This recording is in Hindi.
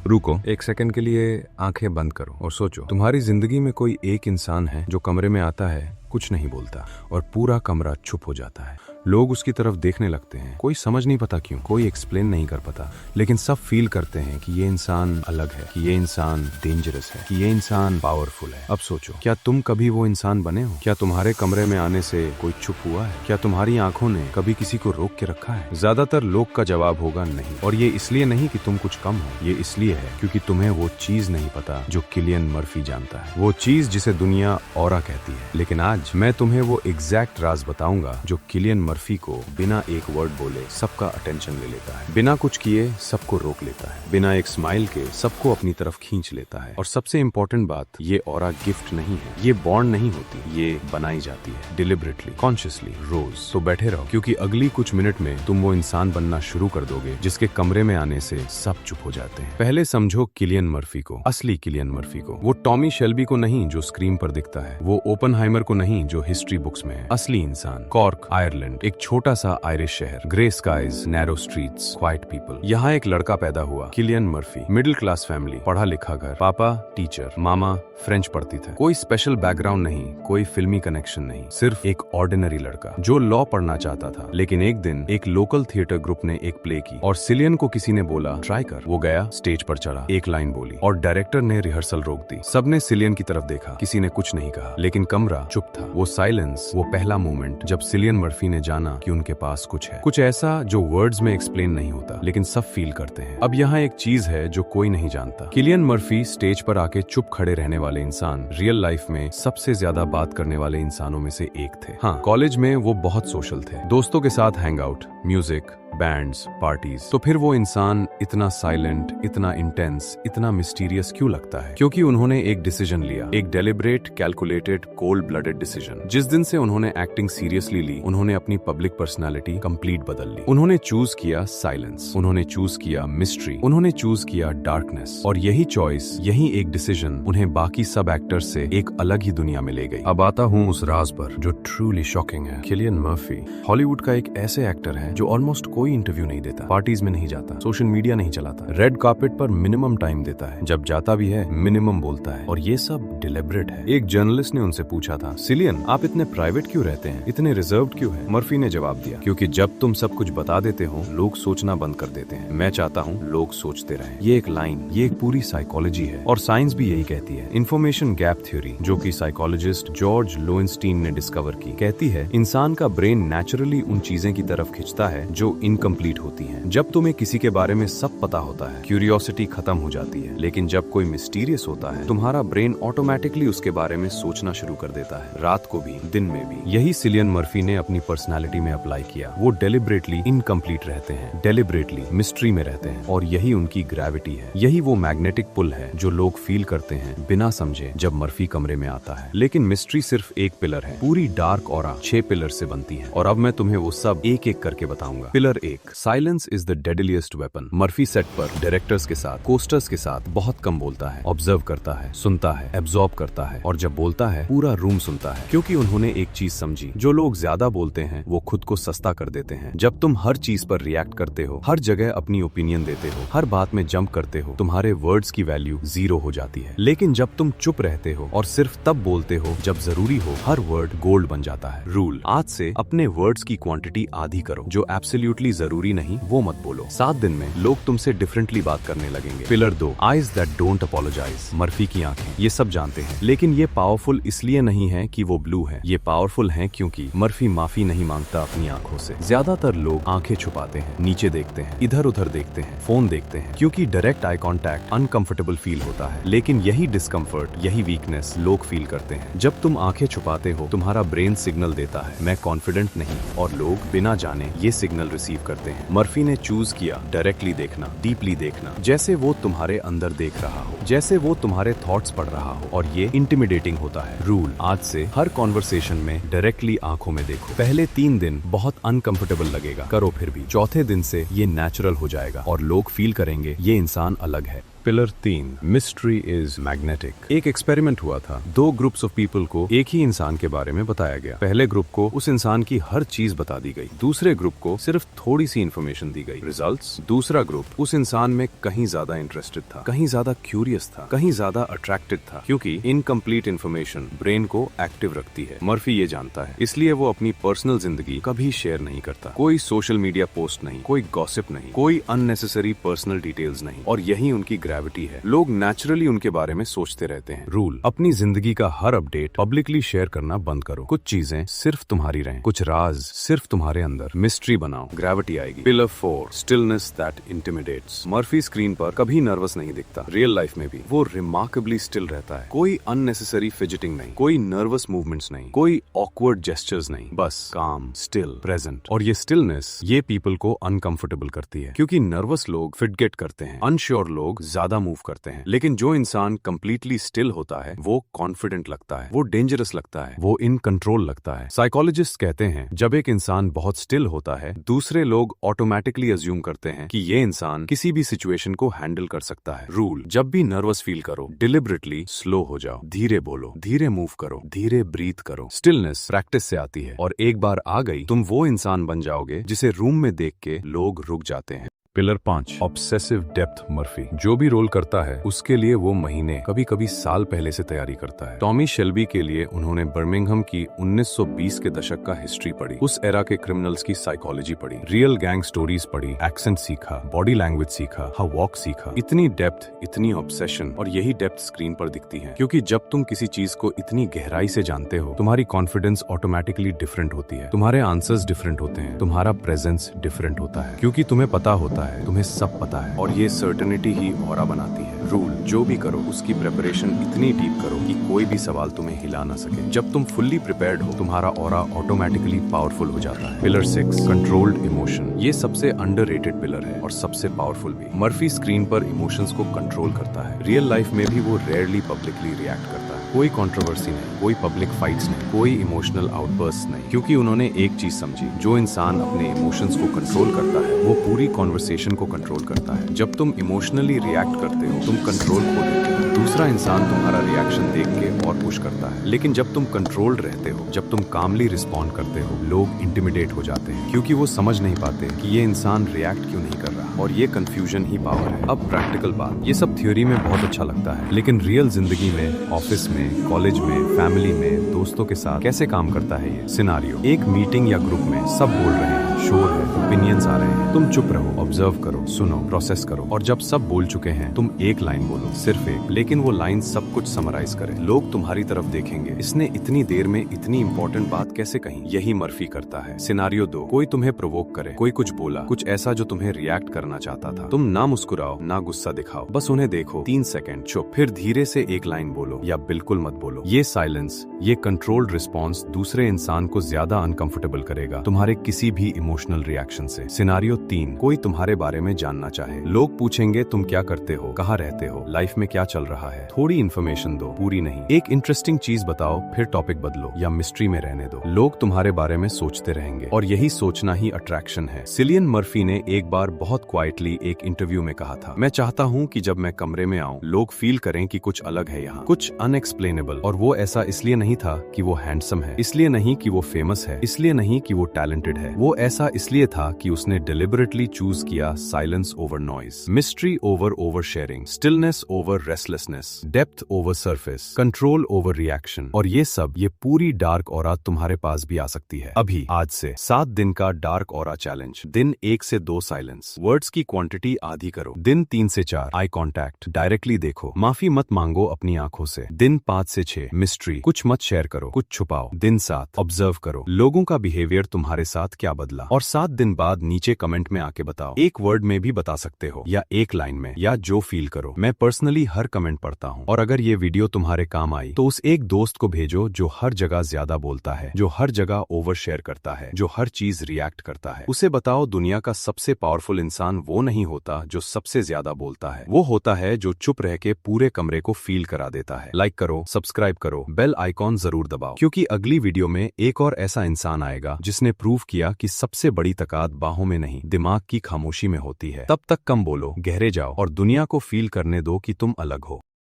रुको, एक सेकंड के लिए आंखें बंद करो और सोचो, तुम्हारी जिंदगी में कोई एक इंसान है जो कमरे में आता है, कुछ नहीं बोलता और पूरा कमरा चुप हो जाता है। लोग उसकी तरफ देखने लगते हैं, कोई समझ नहीं पता क्यों, कोई एक्सप्लेन नहीं कर पाता, लेकिन सब फील करते हैं कि ये इंसान अलग है, कि ये इंसान डेंजरस है, कि ये इंसान पावरफुल है। अब सोचो, क्या तुम कभी वो इंसान बने हो? क्या तुम्हारे कमरे में आने से कोई चुप हुआ है? क्या तुम्हारी आंखों ने कभी किसी को रोक के रखा है? ज्यादातर लोग का जवाब होगा नहीं, और ये इसलिए नहीं कि तुम कुछ कम हो, ये इसलिए है क्योंकि तुम्हें वो चीज नहीं पता जो किलियन मर्फी जानता है, वो चीज जिसे दुनिया ऑरा कहती है। लेकिन आज मैं तुम्हें वो एग्जैक्ट राज बताऊंगा जो किलियन मर्फी को बिना एक वर्ड बोले सबका अटेंशन ले लेता है, बिना कुछ किए सबको रोक लेता है, बिना एक स्माइल के सबको अपनी तरफ खींच लेता है। और सबसे इम्पोर्टेंट बात, ये ऑरा गिफ्ट नहीं है, ये बॉन्ड नहीं होती, ये बनाई जाती है डिलिबरेटली, कॉन्शियसली, रोज। तो बैठे रहो, क्योंकि अगली कुछ मिनट में तुम वो इंसान बनना शुरू कर दोगे जिसके कमरे में आने से सब चुप हो जाते हैं। पहले समझो किलियन मर्फी को, असली किलियन मर्फी को, वो टॉमी शेल्बी को नहीं जो स्क्रीन पर दिखता है, वो ओपनहाइमर को नहीं जो हिस्ट्री बुक्स में है। असली इंसान कॉर्क, आयरलैंड, एक छोटा सा आयरिश शहर, grey skies, narrow streets, quiet people. यहाँ एक लड़का पैदा हुआ, Killian Murphy, middle class family, पढ़ा लिखा घर, पापा टीचर, मामा फ्रेंच पढ़ती थे। कोई स्पेशल बैकग्राउंड नहीं, कोई फिल्मी कनेक्शन नहीं, सिर्फ एक ऑर्डिनरी लड़का जो लॉ पढ़ना चाहता था। लेकिन एक दिन एक लोकल थिएटर ग्रुप ने एक प्ले की और सिलियन को किसी ने बोला ट्राई कर। वो गया, स्टेज पर चढ़ा, एक लाइन बोली और डायरेक्टर ने रिहर्सल रोक दी। सबने सिलियन की तरफ देखा, किसी ने कुछ नहीं कहा, लेकिन कमरा चुप था। वो साइलेंस, वो पहला मोमेंट जब सिलियन मर्फी ने जाना कि उनके पास कुछ है, कुछ ऐसा जो वर्ड्स में एक्सप्लेन नहीं होता, लेकिन सब फील करते हैं। अब यहाँ एक चीज है जो कोई नहीं जानता, किलियन मर्फी स्टेज पर आके चुप खड़े रहने वाले इंसान रियल लाइफ में सबसे ज्यादा बात करने वाले इंसानों में से एक थे। हाँ, कॉलेज में वो बहुत सोशल थे, दोस्तों के साथ hang out, music, bands, parties. तो फिर वो इंसान इतना साइलेंट, इतना इंटेंस, इतना मिस्टीरियस क्यों लगता है? क्योंकि उन्होंने एक डिसीजन लिया, एक deliberate, calculated, cold blooded decision. जिस दिन से उन्होंने एक्टिंग सीरियसली ली, उन्होंने अपनी पब्लिक पर्सनालिटी कंप्लीट बदल ली। उन्होंने चूज किया साइलेंस, उन्होंने चूज किया मिस्ट्री, उन्होंने चूज किया डार्कनेस, और यही चॉइस, यही एक डिसीजन उन्हें बाकी सब एक्टर्स से एक अलग ही दुनिया में ले गई। अब आता हूँ उस राज पर जो ट्रूली शॉकिंग है। किलियन मर्फी हॉलीवुड का एक ऐसे एक्टर है जो ऑलमोस्ट कोई इंटरव्यू नहीं देता, पार्टीज में नहीं जाता, सोशल मीडिया नहीं चलाता, रेड कार्पेट पर मिनिमम टाइम देता है, जब जाता भी है मिनिमम बोलता है, और ये सब डिलिबरेट है। एक जर्नलिस्ट ने उनसे पूछा था, सिलियन आप इतने प्राइवेट क्यों रहते हैं, इतने रिजर्व्ड क्यों है? मर्फी ने जवाब दिया, क्योंकि जब तुम सब कुछ बता देते हो लोग सोचना बंद कर देते हैं, मैं चाहता हूँ लोग सोचते रहें। ये एक लाइन, ये एक पूरी साइकोलॉजी है, और साइंस भी यही कहती है। इंफॉर्मेशन गैप थ्योरी, जो कि साइकोलॉजिस्ट जॉर्ज लोएनस्टीन ने डिस्कवर की, कहती है इंसान का ब्रेन नेचुरली उन चीजें की तरफ खिंचता है जो इनकम्प्लीट होती हैं। जब तुम्हें किसी के बारे में सब पता होता है, क्यूरियोसिटी खत्म हो जाती है, लेकिन जब कोई मिस्टीरियस होता है, तुम्हारा ब्रेन ऑटोमेटिकली उसके बारे में सोचना शुरू कर देता है, रात को भी, दिन में भी। यही सिलियन मर्फी ने अपनी पर्सनालिटी में अप्लाई किया। वो डेलिबरेटली इनकम्प्लीट रहते हैं, डेलिबरेटली मिस्ट्री में रहते हैं, और यही उनकी ग्रेविटी है, यही वो मैग्नेटिक पुल है जो लोग फील करते हैं बिना समझे जब मर्फी कमरे में आता है। लेकिन मिस्ट्री सिर्फ एक पिलर है, पूरी डार्क ऑरा 6 पिलर से बनती है, और अब मैं तुम्हें वो सब एक एक करके बताऊंगा। Pillar 1, silence is the deadliest weapon. Murphy set पर डायरेक्टर्स के साथ, कोस्टर्स के साथ बहुत कम बोलता है, ऑब्जर्व करता है, सुनता है, एब्जॉर्ब करता है, और जब बोलता है पूरा रूम सुनता है, क्योंकि उन्होंने एक चीज समझी, जो लोग ज्यादा बोलते हैं वो खुद को सस्ता कर देते हैं। जब तुम हर चीज पर रिएक्ट करते हो, हर जगह अपनी ओपिनियन देते हो, हर बात में जंप करते हो, तुम्हारे वर्ड्स की वैल्यू 0 हो जाती है। लेकिन जब तुम चुप रहते हो और सिर्फ तब बोलते हो जब जरूरी हो, हर वर्ड गोल्ड बन जाता है। रूल, आज से अपने वर्ड्स की क्वांटिटी आधी करो, जो एब्सोल्युटली जरूरी नहीं वो मत बोलो। 7 दिन में लोग तुमसे डिफरेंटली बात करने लगेंगे। Pillar 2, eyes that don't apologise. Murphy की आंखें, ये सब जानते हैं, लेकिन ये पावरफुल इसलिए नहीं है कि वो ब्लू है, ये पावरफुल है क्योंकि मर्फी माफी नहीं मांगता अपनी आंखों से। ज्यादातर लोग आंखें छुपाते हैं, नीचे देखते हैं, इधर उधर देखते हैं, फोन देखते हैं, क्योंकि direct eye contact uncomfortable feel होता है। लेकिन यही डिस्कम्फर्ट, यही वीकनेस लोग फील करते हैं। जब तुम आंखें छुपाते हो, तुम्हारा ब्रेन सिग्नल देता है मैं कॉन्फिडेंट नहीं, और लोग बिना जाने ये सिग्नल रिसीव करते हैं। मर्फी ने चूज किया डायरेक्टली देखना, डीपली देखना, जैसे वो तुम्हारे अंदर देख रहा हो, जैसे वो तुम्हारे थॉट्स पढ़ रहा हो, और ये इंटिमिडेटिंग होता है। रूल, आज से हर कॉन्वर्सेशन में डायरेक्टली आंखों में देखो। पहले 3 दिन बहुत अनकंफर्टेबल लगेगा, करो फिर भी। चौथे दिन से ये नेचुरल हो जाएगा और लोग फील करेंगे ये इंसान अलग है। Pillar 3, mystery is magnetic. एक एक्सपेरिमेंट हुआ था। 2 ग्रुप्स ऑफ पीपल को एक ही इंसान के बारे में बताया गया। पहले ग्रुप को उस इंसान की हर चीज बता दी गई, दूसरे ग्रुप को सिर्फ थोड़ी सी इन्फॉर्मेशन दी गई। रिजल्ट्स, दूसरा ग्रुप उस इंसान में कहीं ज्यादा इंटरेस्टेड था, कहीं ज्यादा क्यूरियस था, कहीं ज्यादा अट्रैक्टेड था, क्योंकि इनकम्प्लीट इन्फॉर्मेशन ब्रेन को एक्टिव रखती है। मर्फी ये जानता है, इसलिए वो अपनी पर्सनल जिंदगी कभी शेयर नहीं करता। कोई सोशल मीडिया पोस्ट नहीं, कोई गॉसिप नहीं, कोई अननेसेसरी पर्सनल डिटेल्स नहीं। और यही उनकी ग्रेविटी है। लोग नेचुरली उनके बारे में सोचते रहते हैं। रूल, अपनी जिंदगी का हर अपडेट पब्लिकली शेयर करना बंद करो। कुछ चीजें सिर्फ तुम्हारी रहें, कुछ राज सिर्फ तुम्हारे अंदर। मिस्ट्री बनाओ, ग्रेविटी आएगी। Pillar 4, stillness that intimidates. Murphy screen पर कभी नर्वस नहीं दिखता। रियल लाइफ में भी वो रिमार्केबली स्टिल रहता है। कोई अननेसेसरी फिजिटिंग नहीं, कोई नर्वस मूवमेंट्स नहीं, कोई ऑकवर्ड जेस्चर्स नहीं, बस काम, स्टिल, प्रेजेंट। और ये स्टिलनेस ये पीपल को अनकंफर्टेबल करती है, क्योंकि नर्वस लोग फिटगेट करते हैं, अनश्योर लोग ज्यादा मूव करते हैं। लेकिन जो इंसान कंप्लीटली स्टिल होता है वो कॉन्फिडेंट लगता है, वो डेंजरस लगता है, वो इन कंट्रोल लगता है। साइकोलॉजिस्ट कहते हैं जब एक इंसान बहुत स्टिल होता है, दूसरे लोग ऑटोमेटिकली अज्यूम करते हैं कि ये इंसान किसी भी सिचुएशन को हैंडल कर सकता है। रूल, जब भी नर्वस फील करो, डिलिबरेटली स्लो हो जाओ, धीरे बोलो, धीरे मूव करो, धीरे ब्रीथ करो। स्टिलनेस प्रैक्टिस से आती है, और एक बार आ गई तुम वो इंसान बन जाओगे जिसे रूम में देख के लोग रुक जाते हैं। Pillar 5, obsessive depth Murphy. जो भी रोल करता है उसके लिए वो महीने, कभी कभी साल पहले से तैयारी करता है। टॉमी शेल्बी के लिए उन्होंने बर्मिंघम की 1920 के दशक का हिस्ट्री पढ़ी, उस एरा के क्रिमिनल्स की साइकोलॉजी पढ़ी, रियल गैंग स्टोरीज पढ़ी, एक्सेंट सीखा, बॉडी लैंग्वेज सीखा, हाउ वॉक सीखा। इतनी डेप्थ, इतनी ऑब्सेशन, और यही डेप्थ स्क्रीन पर दिखती है, क्योंकि जब तुम किसी चीज को इतनी गहराई से जानते हो, तुम्हारी कॉन्फिडेंस ऑटोमेटिकली डिफरेंट होती है, तुम्हारे आंसर्स डिफरेंट होते हैं, तुम्हारा प्रेजेंस डिफरेंट होता है, क्योंकि तुम्हें पता होता है, तुम्हें सब पता है, और ये सर्टेनिटी ही ऑरा बनाती है। रूल, जो भी करो उसकी प्रिपरेशन इतनी डीप करो कि कोई भी सवाल तुम्हें हिला ना सके। जब तुम फुल्ली प्रिपेयर्ड हो, तुम्हारा ऑरा ऑटोमेटिकली पावरफुल हो जाता है। Pillar 6, controlled emotion. ये सबसे अंडररेटेड पिलर है और सबसे पावरफुल भी। मर्फी स्क्रीन पर इमोशंस को कंट्रोल करता है। रियल लाइफ में भी वो रेयरली पब्लिकली रिएक्ट करता है। कोई कंट्रोवर्सी नहीं, कोई पब्लिक फाइट्स नहीं, कोई इमोशनल आउटबर्स्ट नहीं, क्योंकि उन्होंने एक चीज समझी, जो इंसान अपने इमोशंस को कंट्रोल करता है वो पूरी कॉन्वर्सेशन को कंट्रोल करता है। जब तुम इमोशनली रिएक्ट करते हो, तुम कंट्रोल खो देते हो। दूसरा इंसान तुम्हारा रिएक्शन देख के और पुश करता है। लेकिन जब तुम कंट्रोल्ड रहते हो, जब तुम कामली रिस्पॉन्ड करते हो, लोग इंटिमिडेट हो जाते हैं, क्योंकि वो समझ नहीं पाते कि ये इंसान रिएक्ट क्यों नहीं कर रहा, और ये कंफ्यूजन ही पावर है। अब प्रैक्टिकल बात, ये सब थ्योरी में बहुत अच्छा लगता है, लेकिन रियल जिंदगी में, ऑफिस में, कॉलेज में, फैमिली में, दोस्तों के साथ कैसे काम करता है ये सिनारियो? एक मीटिंग या ग्रुप में सब बोल रहे हैं, शोर है, ओपिनियंस आ रहे हैं, तुम चुप रहो, ऑब्जर्व करो, सुनो, प्रोसेस करो, और जब सब बोल चुके हैं तुम एक लाइन बोलो, सिर्फ एक, लेकिन वो लाइन सब कुछ समराइज करे। लोग तुम्हारी तरफ देखेंगे, इसने इतनी देर में इतनी इंपॉर्टेंट बात कैसे कही। यही मर्फी करता है। सिनारियो 2, कोई तुम्हें प्रोवोक करे, कोई कुछ बोला, कुछ ऐसा जो तुम्हें रिएक्ट करना चाहता था। तुम ना मुस्कुराओ, ना गुस्सा दिखाओ, बस उन्हें देखो, 3 सेकंड चुप, फिर धीरे से एक लाइन बोलो या बिल्कुल मत बोलो। ये साइलेंस, ये कंट्रोल्ड रिस्पॉन्स दूसरे इंसान को ज्यादा अनकंफर्टेबल करेगा तुम्हारे किसी भी इमोशनल रिएक्शन से। सिनारियो 3, कोई तुम्हारे बारे में जानना चाहे, लोग पूछेंगे तुम क्या करते हो, कहाँ रहते हो, लाइफ में क्या चल रहा है। थोड़ी इन्फॉर्मेशन दो, पूरी नहीं। एक इंटरेस्टिंग चीज बताओ, फिर टॉपिक बदलो या मिस्ट्री में रहने दो। लोग तुम्हारे बारे में सोचते रहेंगे, और यही सोचना ही अट्रैक्शन है। सिलियन मर्फी ने एक बार बहुत क्वाइटली एक इंटरव्यू में कहा था, मैं चाहता हूँ कि जब मैं कमरे में आऊँ, लोग फील करें कि कुछ अलग है यहाँ, कुछ अनएक्सप्लेनेबल। और वो ऐसा इसलिए नहीं था कि वो हैंडसम है, इसलिए नहीं कि वो फेमस है, इसलिए नहीं कि वो टैलेंटेड है। वो ऐसा इसलिए था कि उसने डिलिबरेटली चूज किया silence over noise, mystery over over sharing, stillness over restlessness, depth over surface, control over reaction. और ये सब, ये पूरी डार्क ऑरा तुम्हारे पास भी आ सकती है। अभी आज से 7 दिन का डार्क ऑरा चैलेंज। दिन 1 से 2 साइलेंस, वर्ड्स की क्वांटिटी आधी करो। दिन 3 से 4 आई कांटेक्ट, डायरेक्टली देखो, माफी मत मांगो अपनी आंखों से। दिन 5 से 6 मिस्ट्री, कुछ मत शेयर करो, कुछ छुपाओ। दिन 7 ऑब्जर्व करो, लोगों का बिहेवियर तुम्हारे साथ क्या बदला। और 7 दिन बाद नीचे कमेंट में आके बताओ। एक वर्ड में भी बता सकते हो, या एक लाइन में, या जो फील करो। मैं पर्सनली हर कमेंट पढ़ता हूँ, और अगर ये वीडियो तुम्हारे काम आई तो उस एक दोस्त को भेजो जो हर जगह ज्यादा बोलता है, जो हर जगह ओवर शेयर करता है, जो हर चीज रिएक्ट करता है। उसे बताओ दुनिया का सबसे पावरफुल इंसान वो नहीं होता जो सबसे ज्यादा बोलता है, वो होता है जो चुप रह के पूरे कमरे को फील करा देता है। लाइक करो, सब्सक्राइब करो, बेल आइकॉन जरूर दबाओ, क्योंकि अगली वीडियो में एक और ऐसा इंसान आएगा जिसने प्रूव किया कि सबसे बड़ी ताकत बाहों में नहीं, दिमाग की खामोशी खामोशी में होती है, तब तक कम बोलो, गहरे जाओ और दुनिया को फील करने दो कि तुम अलग हो।